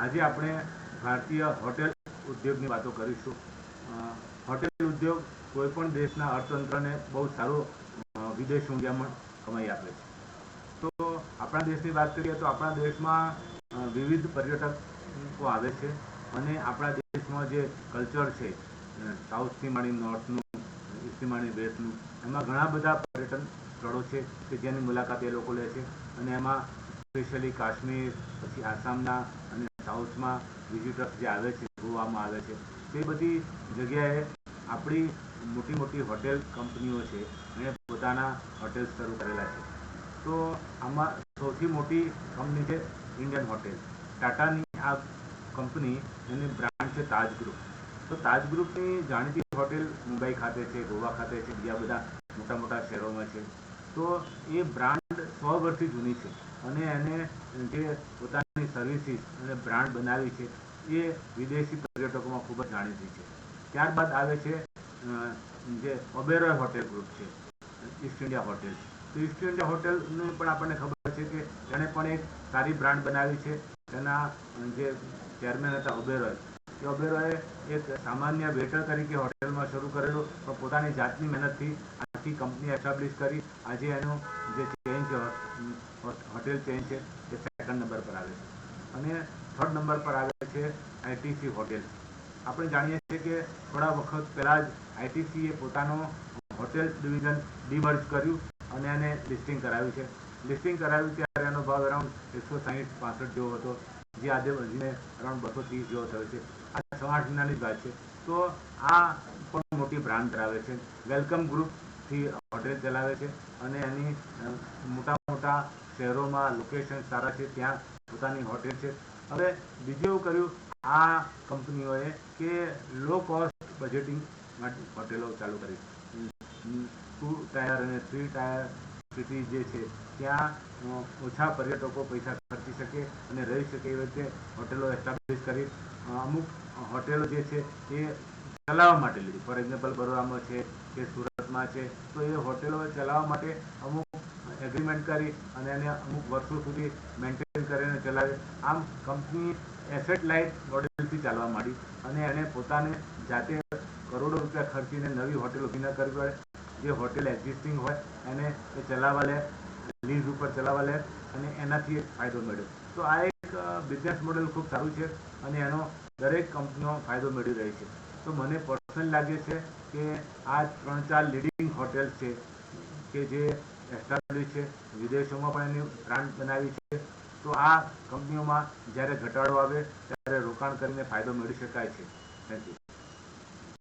આજે આપણે ભારતીય હોટેલ ઉદ્યોગની વાતો કરીશું। હોટેલ ઉદ્યોગ કોઈપણ દેશના અર્થતંત્રને બહુ સારું વિદેશી મૂલ્યમાં કમાઈ આપે છે। તો આપણા દેશની વાત કરીએ તો આપણા દેશમાં વિવિધ પર્યટકો આવે છે અને આપણા દેશમાં જે કલ્ચર છે, સાઉથથી માંડી નોર્થનું, ઈસ્ટથી માંડી વેસ્ટનું, એમાં ઘણા બધા પર્યટન સ્થળો છે કે જેની મુલાકાત એ લોકો લે છે। અને એમાં સ્પેશિયલી કાશ્મીર, પછી આસામના અને સાઉથમાં વિઝિટર્સ જે આવે છે, ગોવામાં આવે છે, તે બધી જગ્યાએ આપણી મોટી મોટી હોટેલ કંપનીઓ છે એણે પોતાના હોટેલ શરૂ કરેલા છે। તો આમાં સૌથી મોટી કંપની છે ઇન્ડિયન હોટેલ। ટાટાની આ કંપની, એની બ્રાન્ડ છે તાજ ગ્રુપ। તો તાજ ગ્રુપની જાણીતી હોટેલ મુંબઈ ખાતે છે, ગોવા ખાતે છે, બીજા બધા મોટા મોટા શહેરોમાં છે। તો એ બ્રાન્ડ 100 વર્ષથી જૂની છે અને એને જે પોતાની સર્વિસીસ અને બ્રાન્ડ બનાવી છે એ વિદેશી પર્યટકોમાં ખૂબ જ જાણીતી છે। ત્યારબાદ આવે છે જે ઓબેરોય હોટેલ ગ્રુપ છે, ઈસ્ટ ઇન્ડિયા હોટેલ। તો ઈસ્ટ ઇન્ડિયા હોટેલને પણ આપણને ખબર છે કે એણે પણ એક સારી બ્રાન્ડ બનાવી છે। તેના જે ચેરમેન હતા ઓબેરોય, એ ઓબેરોયે એક સામાન્ય વેટર તરીકે હોટેલમાં શરૂ કરેલું, પણ પોતાની જાતની મહેનતથી આખી કંપની એસ્ટાબ્લિશ કરી। આજે એનું જે ચેઇન છે, હોટેલ ચેઇન છે, એ 2nd નંબર પર આવે છે। અને 3rd નંબર પર આવે છે આઈટીસી હોટેલ। આપણે જાણીએ છીએ કે થોડા વખત પહેલાં જ આઈટીસીએ પોતાનું હોટેલ ડિવિઝન ડીમર્જ કર્યું અને એને લિસ્ટિંગ કરાવ્યું છે। લિસ્ટિંગ કરાવ્યું ત્યારે એનો ભાવ અરાઉન્ડ 160-165 જેવો હતો, જે આજે વધીને અરાઉન્ડ 230 જેવો થયો છે। આ 6-8 મહિનાની જ વાત છે। તો આ પણ મોટી બ્રાન્ડ ધરાવે છે। વેલકમ ગ્રુપથી હોટેલ ચલાવે છે અને એની મોટા મોટા શહેરોમાં લોકેશન સારા છે, ત્યાં પોતાની હોટેલ છે। હવે બીજું એવું કર્યું આ કંપનીઓએ કે લો કોસ્ટ બજેટિંગ માટે હોટેલો ચાલુ કરી। 2 ટાયર અને 3 ટાયર સિટી જે છે ત્યાં ઓછા પર્યટકો પૈસા ખર્ચી શકે અને રહી શકે એ રીતે હોટેલો એસ્ટાબ્લિશ કરી। અમુક હોટેલો જે છે એ ચલાવવા માટે લીધી, ફોર એક્ઝામ્પલ બરોડામાં છે કે સુરતમાં છે, તો એ હોટેલો ચલાવવા માટે અમુક એગ્રીમેન્ટ કરી અને એને અમુક વર્ષો સુધી મેન્ટેન કરીને ચલાવે। આમ કંપની એસેટ લાઇટ મોડેલથી ચાલવા માંડી અને એને પોતાને જાતે કરોડો રૂપિયા ખર્ચીને નવી હોટેલ ઊભી ન કરવી પડે। જે હોટેલ એક્ઝિસ્ટિંગ હોય એને એ ચલાવવા લે, લીઝ ઉપર ચલાવવા લે અને એનાથી એક ફાયદો મળ્યો। તો આ એક બિઝનેસ મોડેલ ખૂબ સારું છે અને એનો દરેક કંપનીઓ ફાયદો મેળવી રહી છે। તો મને પર્સનલ લાગે છે કે આ 3-4 લીડિંગ હોટેલ છે કે જે એસ્ટાબ્લિશ છે, વિદેશોમાં પણ એની બ્રાન્ડ બનાવી છે। તો આ કંપનીઓમાં જ્યારે ઘટાડો આવે ત્યારે રોકાણ કરીને ફાયદો મેળવી શકાય છે। Thank you.